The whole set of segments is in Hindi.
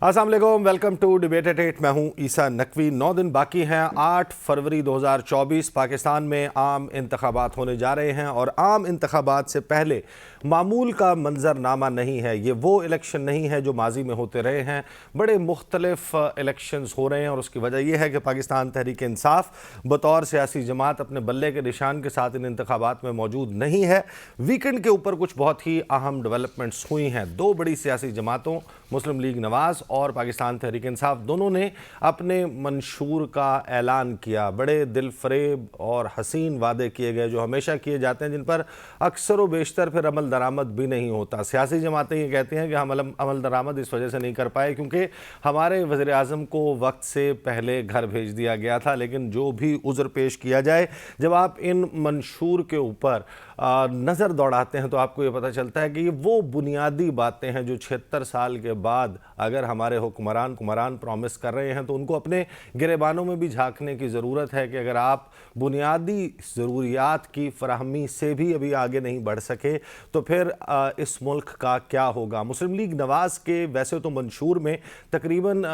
अस्सलाम वालेकुम, वेलकम टू डिबेट एट 8। मैं हूं ईसा नकवी। 9 दिन बाकी हैं। 8 फरवरी 2024 पाकिस्तान में आम इंतखाबात होने जा रहे हैं और आम इंतखाबात से पहले मामूल का मंजरनामा नहीं है। ये वो इलेक्शन नहीं है जो माजी में होते रहे हैं। बड़े मुख्तलिफ इलेक्शंस हो रहे हैं और उसकी वजह यह है कि पाकिस्तान तहरीक इंसाफ बतौर सियासी जमात अपने बल्ले के निशान के साथ इन इंतखाबात में मौजूद नहीं है। वीकेंड के ऊपर कुछ बहुत ही अहम डेवलपमेंट्स हुई हैं। दो बड़ी सियासी जमातों मुस्लिम लीग नवाज़ और पाकिस्तान तहरीक इंसाफ दोनों ने अपने मंशूर का ऐलान किया। बड़े दिल फरेब और हसीन वादे किए गए जो हमेशा किए जाते हैं, जिन पर अक्सर व बेशतर फिर अमल दरामद भी नहीं होता। सियासी जमातें ये कहती हैं कि हम अमल दरामद इस वजह से नहीं कर पाए क्योंकि हमारे वज़ीर आज़म को वक्त से पहले घर भेज दिया गया था। लेकिन जो भी उज़्र पेश किया जाए, जब आप इन मंशूर के ऊपर नज़र दौड़ाते हैं तो आपको ये पता चलता है कि ये वो बुनियादी बातें हैं जो 76 साल के बाद अगर हमारे हुक्मरान प्रॉमिस कर रहे हैं तो उनको अपने गिरेबानों में भी झांकने की ज़रूरत है कि अगर आप बुनियादी ज़रूरियात की फराहमी से भी अभी आगे नहीं बढ़ सके तो फिर इस मुल्क का क्या होगा। मुस्लिम लीग नवाज़ के वैसे तो मंशूर में तकरीबन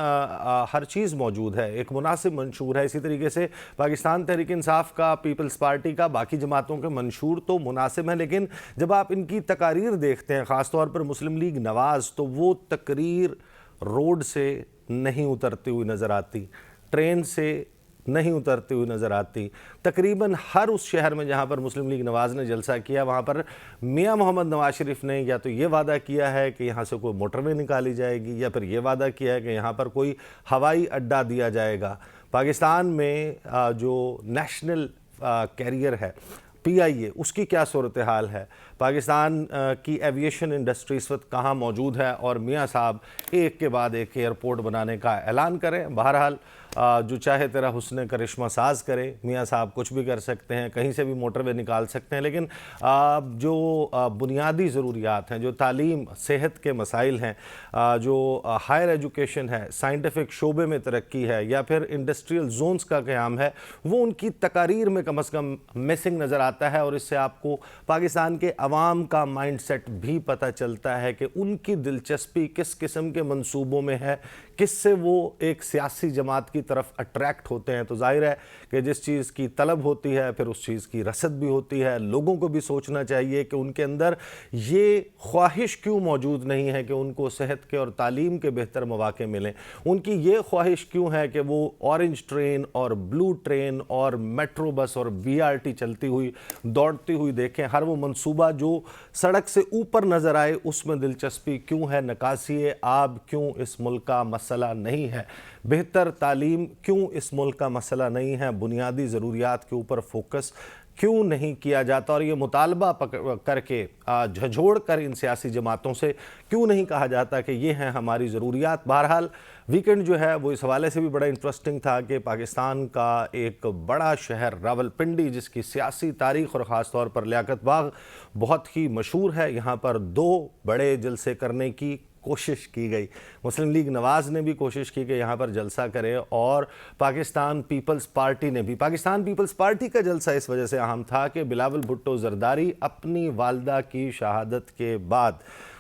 हर चीज़ मौजूद है, एक मुनासिब मंशूर है। इसी तरीके से पाकिस्तान तहरीक इंसाफ का, पीपल्स पार्टी का, बाकी जमातों के मंशूर तो मुनासिब है, लेकिन जब आप इनकी तकारीर देखते हैं, ख़ास तौर पर मुस्लिम लीग नवाज़, तो वो तकरीर रोड से नहीं उतरती हुई नज़र आती, ट्रेन से नहीं उतरती हुई नज़र आती। तकरीबन हर उस शहर में जहाँ पर मुस्लिम लीग नवाज़ ने जलसा किया, वहाँ पर मियाँ मोहम्मद नवाज शरीफ ने या तो ये वादा किया है कि यहाँ से कोई मोटरवे निकाली जाएगी या फिर ये वादा किया है कि यहाँ पर कोई हवाई अड्डा दिया जाएगा। पाकिस्तान में जो नेशनल कैरियर है PIA, उसकी क्या सूरत हाल है, पाकिस्तान की एविएशन इंडस्ट्री इस वक्त कहाँ मौजूद है, और मियाँ साहब एक के बाद एक एयरपोर्ट बनाने का ऐलान करें। बहरहाल जो चाहे तेरा हुस्न करिश्मा साज करे, मियाँ साहब कुछ भी कर सकते हैं, कहीं से भी मोटरवे निकाल सकते हैं, लेकिन जो बुनियादी ज़रूरियात हैं, जो तालीम सेहत के मसाइल हैं, जो हायर एजुकेशन है, साइंटिफिक शोबे में तरक्की है या फिर इंडस्ट्रियल जोन्स का क़याम है, वो उनकी तकारीर में कम अज़ कम मिसिंग नज़र आता है। और इससे आपको पाकिस्तान के अवाम का माइंड सेट भी पता चलता है कि उनकी दिलचस्पी किस किस्म के मंसूबों में है, किससे वो एक सियासी जमात की तरफ अट्रैक्ट होते हैं। तो जाहिर है कि जिस चीज़ की तलब होती है फिर उस चीज़ की रसद भी होती है। लोगों को भी सोचना चाहिए कि उनके अंदर ये ख्वाहिश क्यों मौजूद नहीं है कि उनको सेहत के और तालीम के बेहतर मौके मिलें। उनकी ये ख्वाहिश क्यों है कि वो ऑरेंज ट्रेन और ब्लू ट्रेन और मेट्रो बस और BRT चलती हुई, दौड़ती हुई देखें। हर वो मंसूबा जो सड़क से ऊपर नज़र आए उसमें दिलचस्पी क्यों है। नकासी आब क्यों इस मुल्क का मसला नहीं है, बेहतर तालीम क्यों इस मुल्क का मसला नहीं है, बुनियादी ज़रूरियात के ऊपर फोकस क्यों नहीं किया जाता, और ये मुतालबा करके झंझोड़ कर इन सियासी जमातों से क्यों नहीं कहा जाता कि ये हैं हमारी ज़रूरियात। बहरहाल वीकेंड जो है वो इस हवाले से भी बड़ा इंटरेस्टिंग था कि पाकिस्तान का एक बड़ा शहर रावलपिंडी, जिसकी सियासी तारीख़ और ख़ास तौर पर लियाकत बाग बहुत ही मशहूर है, यहाँ पर 2 बड़े जलसे करने की कोशिश की गई। मुस्लिम लीग नवाज़ ने भी कोशिश की कि यहाँ पर जलसा करे और पाकिस्तान पीपल्स पार्टी ने भी। पाकिस्तान पीपल्स पार्टी का जलसा इस वजह से अहम था कि बिलावल भुट्टो ज़रदारी अपनी वालदा की शहादत के बाद,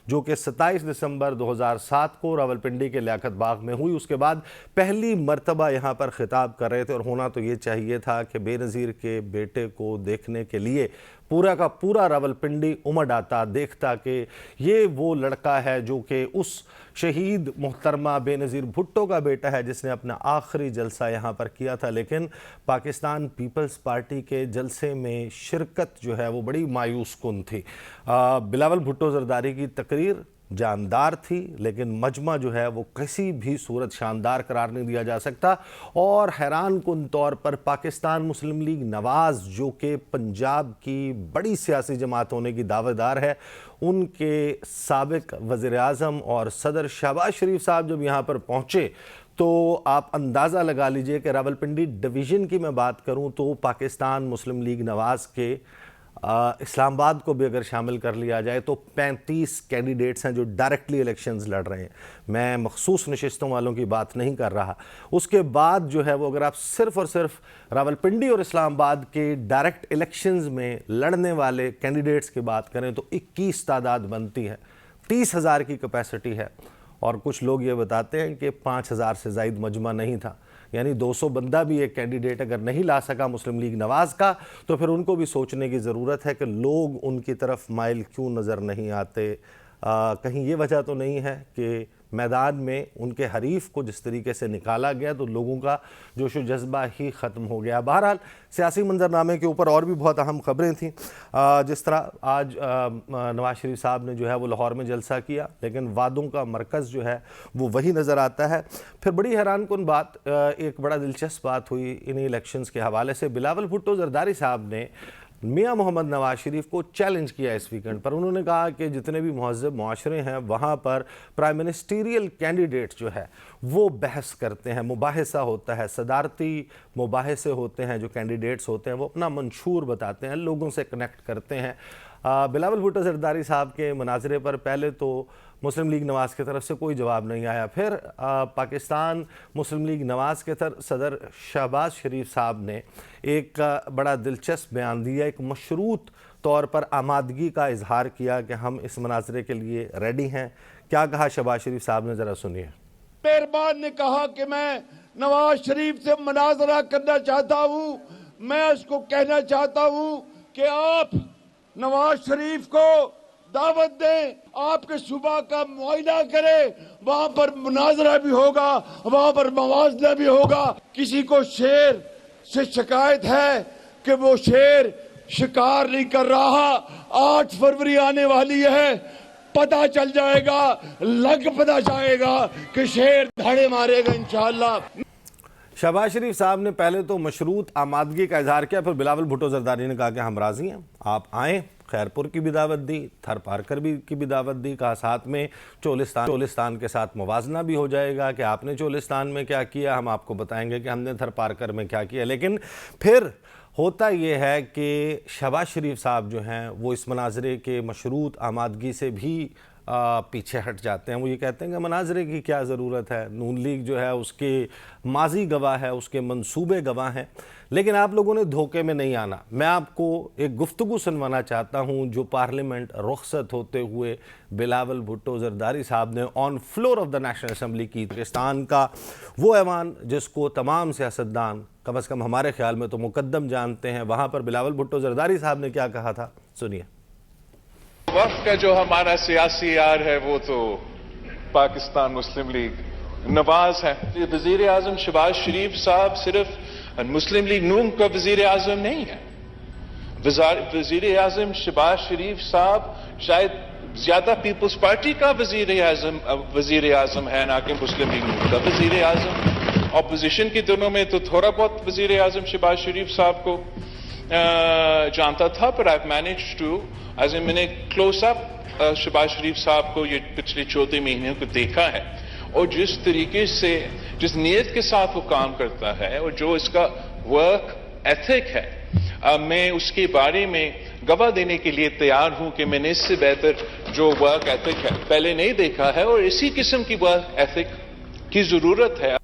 जो कि 27 दिसंबर 2007 को रावलपिंडी के लियाकत बाग में हुई, उसके बाद पहली मर्तबा यहाँ पर खिताब कर रहे थे। और होना तो ये चाहिए था कि बेनज़ीर के बेटे को देखने के लिए पूरा का पूरा रावलपिंडी उमड़ आता, देखता कि ये वो लड़का है जो कि उस शहीद मोहतरमा बेनज़ीर भुट्टो का बेटा है जिसने अपना आखिरी जलसा यहाँ पर किया था। लेकिन पाकिस्तान पीपल्स पार्टी के जलसे में शिरकत जो है वो बड़ी मायूस कुन थी। बिलावल भुट्टो ज़रदारी की तकरीर जानदार थी, लेकिन मजमा जो है वो किसी भी सूरत शानदार करार नहीं दिया जा सकता। और हैरान कुन तौर पर पाकिस्तान मुस्लिम लीग नवाज़, जो कि पंजाब की बड़ी सियासी जमात होने की दावेदार है, उनके साबिक वज़ीर आज़म और सदर शहबाज शरीफ साहब जब यहाँ पर पहुँचे तो आप अंदाज़ा लगा लीजिए कि रावलपिंडी डिवीज़न की मैं बात करूँ तो पाकिस्तान मुस्लिम लीग नवाज़ के इस्लामाबाद को भी अगर शामिल कर लिया जाए तो 35 कैंडिडेट्स हैं जो डायरेक्टली इलेक्शंस लड़ रहे हैं। मैं मखसूस नशिस्तों वालों की बात नहीं कर रहा। उसके बाद जो है वो अगर आप सिर्फ़ और सिर्फ रावलपिंडी और इस्लामाबाद के डायरेक्ट इलेक्शंस में लड़ने वाले कैंडिडेट्स की बात करें तो 21 तादाद बनती है, 30,000 की कैपेसिटी है। और कुछ लोग ये बताते हैं कि 5,000 से ज़ायद मजमा नहीं था, यानी 200 बंदा भी एक कैंडिडेट अगर नहीं ला सका मुस्लिम लीग नवाज़ का, तो फिर उनको भी सोचने की ज़रूरत है कि लोग उनकी तरफ माइल क्यों नज़र नहीं आते। कहीं ये वजह तो नहीं है कि मैदान में उनके हरीफ को जिस तरीके से निकाला गया तो लोगों का जोश व जज्बा ही ख़त्म हो गया। बहरहाल सियासी मंजरनामे के ऊपर और भी बहुत अहम खबरें थीं, जिस तरह आज नवाज शरीफ साहब ने जो है वो लाहौर में जलसा किया, लेकिन वादों का मरकज़ जो है वो वही नज़र आता है। फिर बड़ी हैरानकुन बात, एक बड़ा दिलचस्प बात हुई इन्हीं इलेक्शंस के हवाले से। बिलावल भुट्टो जरदारी साहब ने मियां मोहम्मद नवाज शरीफ को चैलेंज किया इस वीकेंड पर। उन्होंने कहा कि जितने भी महज़ब मुआशरे हैं वहाँ पर प्राइम मिनिस्टीरियल कैंडिडेट जो है वो बहस करते हैं, मुबाहिसा होता है, सदारती मुबाहिसे होते हैं। जो कैंडिडेट्स होते हैं वो अपना मंशूर बताते हैं, लोगों से कनेक्ट करते हैं। बिलावल भुट्टो जरदारी साहब के मनाजरे पर पहले तो मुस्लिम लीग नवाज़ की तरफ से कोई जवाब नहीं आया। फिर पाकिस्तान मुस्लिम लीग नवाज़ के सदर शहबाज शरीफ साहब ने एक बड़ा दिलचस्प बयान दिया, एक मशरूत तौर पर आमादगी का इजहार किया कि हम इस मनाजरे के लिए रेडी हैं। क्या कहा शहबाज शरीफ साहब ने, ज़रा सुनिए। मेहरबान ने कहा कि मैं नवाज शरीफ से मुनाजरा करना चाहता हूँ। मैं उसको कहना चाहता हूँ कि आप नवाज शरीफ को दावत दें, आपके सूबा का मुआयना करें, वहां पर मुनाजरा भी होगा, वहां पर मवाजना भी होगा। किसी को शेर से शिकायत है कि वो शेर शिकार नहीं कर रहा। 8 फरवरी आने वाली है, पता चल जाएगा, पता जाएगा कि शेर धाड़े मारेगा इंशाअल्लाह। शहबाज शरीफ साहब ने पहले तो मशरूत आमादगी का इजहार किया, फिर बिलावल भुट्टो जरदारी ने कहा कि हम राज़ी हैं, आप आएँ। खैरपुर की भी दावत दी, थर पारकर की भी दावत दी, कहा साथ में चोलिस्तान के साथ मुवाजना भी हो जाएगा कि आपने चोलिस्तान में क्या किया, हम आपको बताएंगे कि हमने थर पारकर में क्या किया। लेकिन फिर होता ये है कि शहबाज शरीफ साहब जो हैं वो इस मनाजरे के मशरूत आमादगी से भी पीछे हट जाते हैं। वो ये कहते हैं कि मनाजरे की क्या ज़रूरत है, नून लीग जो है उसके माजी गवाह है, उसके मंसूबे गवाह हैं। लेकिन आप लोगों ने धोखे में नहीं आना। मैं आपको एक गुफ्तगू सुनवाना चाहता हूँ जो पार्लियामेंट रुखसत होते हुए बिलावल भुट्टो जरदारी साहब ने on floor of the national assembly की। पाकिस्तान का वो ऐवान जिसको तमाम सियासतदान कम अज़ कम हमारे ख्याल में तो मुकद्दम जानते हैं, वहाँ पर बिलावल भुट्टो जरदारी साहब ने क्या कहा था, सुनिए। वक्त का जो हमारा सियासी यार है वो तो पाकिस्तान मुस्लिम लीग नवाज है। वजीर आजम शहबाज शरीफ साहब सिर्फ मुस्लिम लीग नून का वजीर आजम नहीं है। वजीर आजम शहबाज शरीफ साहब शायद ज्यादा पीपल्स पार्टी का वजीर आजम है, ना कि मुस्लिम लीग नून का वजीर आजम। ऑपोजिशन के दिनों में तो थोड़ा बहुत वजीर आजम शहबाज शरीफ साहब को जानता था, पर आई मैनेज टू मैंने क्लोज अप शहबाज शरीफ साहब को ये पिछले 14 महीनों को देखा है, और जिस तरीके से जिस नीयत के साथ वो काम करता है और जो इसका वर्क एथिक है, मैं उसके बारे में गवाह देने के लिए तैयार हूं कि मैंने इससे बेहतर जो वर्क एथिक है पहले नहीं देखा है, और इसी किस्म की वर्क एथिक की जरूरत है।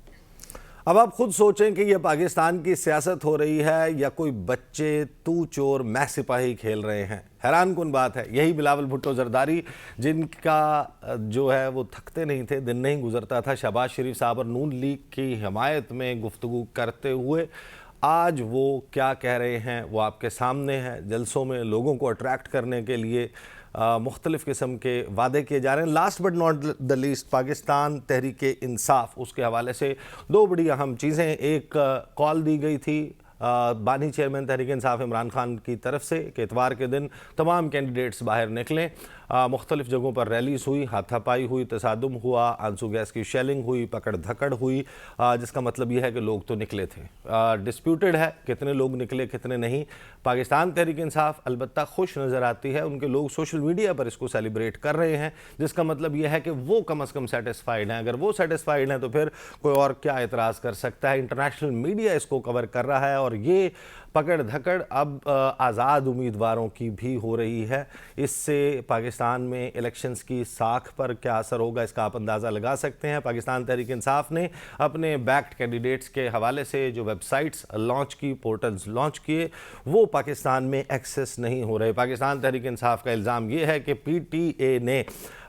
अब आप खुद सोचें कि ये पाकिस्तान की सियासत हो रही है या कोई बच्चे तू चोर मैं सिपाही खेल रहे हैं। हैरानकुन बात है, यही बिलावल भुट्टो जरदारी जिनका जो है वो थकते नहीं थे, दिन नहीं गुजरता था शहबाज शरीफ साहब और नून लीग की हिमायत में गुफ्तगू करते हुए, आज वो क्या कह रहे हैं वो आपके सामने है। जलसों में लोगों को अट्रैक्ट करने के लिए मुख्तलिफ़ किस्म के वादे किए जा रहे हैं। Last but not the least, Pakistan Tehreek Insaf, उसके हवाले से 2 बड़ी अहम चीज़ें। एक कॉल दी गई थी बानी चेयरमैन तहरीक इंसाफ इमरान खान की तरफ से कि इतवार के दिन तमाम कैंडिडेट्स बाहर निकलें। मुख्तलिफ जगहों पर रैलीज हुई, हाथापाई हुई, तसादुम हुआ, आंसू गैस की शेलिंग हुई, पकड़ धकड़ हुई, जिसका मतलब यह है कि लोग तो निकले थे। डिस्प्यूटेड है कितने लोग निकले कितने नहीं। पाकिस्तान तहरीक इंसाफ अलबत्ता खुश नज़र आती है, उनके लोग सोशल मीडिया पर इसको सेलिब्रेट कर रहे हैं, जिसका मतलब यह है कि वो कम अज़ कम सेटिस्फाइड हैं। अगर वो सेटिस्फाइड हैं तो फिर कोई और क्या एतराज़ कर सकता है। इंटरनेशनल मीडिया इसको कवर कर रहा है और ये पकड़ धकड़ अब आज़ाद उम्मीदवारों की भी हो रही है। इससे पाकिस्तान में इलेक्शंस की साख पर क्या असर होगा इसका आप अंदाज़ा लगा सकते हैं। पाकिस्तान तहरीक इंसाफ ने अपने बैक्ड कैंडिडेट्स के हवाले से जो वेबसाइट्स लॉन्च की, पोर्टल्स लॉन्च किए, वो पाकिस्तान में एक्सेस नहीं हो रहे। पाकिस्तान तहरीक इंसाफ का इल्ज़ाम ये है कि PTA ने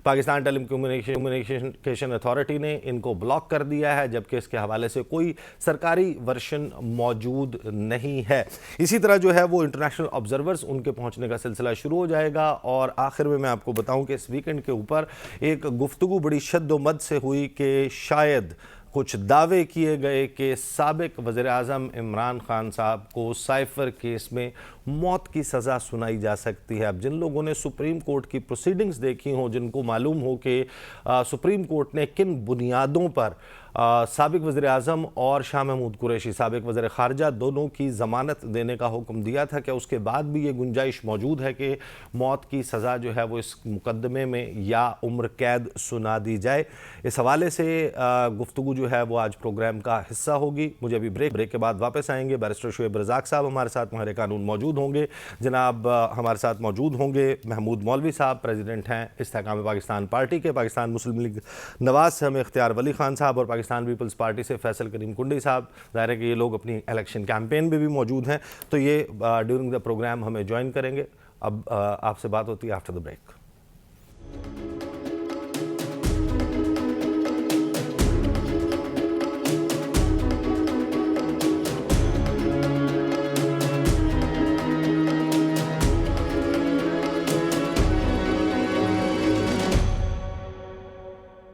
पाकिस्तान टेलीकम्युनिकेशन अथॉरिटी ने इनको ब्लॉक कर दिया है, जबकि इसके हवाले से कोई सरकारी वर्शन मौजूद नहीं है। इसी तरह जो है वो इंटरनेशनल ऑब्जर्वर्स उनके पहुंचने का सिलसिला शुरू हो जाएगा। और आखिर में मैं आपको बताऊं कि इस वीकेंड के ऊपर एक गुफ्तगू बड़ी शद्दोमद से हुई कि शायद कुछ दावे किए गए कि साबिक वज़ीर-ए-आज़म इमरान खान साहब को साइफ़र केस में मौत की सज़ा सुनाई जा सकती है। अब जिन लोगों ने सुप्रीम कोर्ट की प्रोसीडिंग्स देखी हों, जिनको मालूम हो कि सुप्रीम कोर्ट ने किन बुनियादों पर साबिक वज़ीर-ए-आज़म और शाह महमूद कुरैशी साबिक वज़ीर ख़ारजा दोनों की ज़मानत देने का हुक्म दिया था, कि उसके बाद भी ये गुंजाइश मौजूद है कि मौत की सज़ा जो है वो इस मुकदमे में या उम्र कैद सुना दी जाए। इस हवाले से गुफ्तगू जो है वो आज प्रोग्राम का हिस्सा होगी। मुझे अभी ब्रेक के बाद वापस आएंगे। बैरिस्टर शुएब रज़ाक साहब हमारे साथ माहिर कानून मौजूद होंगे। जनाब हमारे साथ मौजूद होंगे महमूद मौलवी साहब, प्रेसिडेंट हैं इस्तेहकाम पाकिस्तान पार्टी के। पाकिस्तान मुस्लिम लीग नवाज से हमें इख्तियार वली खान साहब, और पाकिस्तान पीपल्स पार्टी से फैसल करीम कुंडी साहब। ज़ाहिर है कि ये लोग अपनी इलेक्शन कैंपेन में भी मौजूद हैं, तो ये ड्यूरिंग द प्रोग्राम हमें ज्वाइन करेंगे। अब आपसे बात होती है आफ्टर द ब्रेक।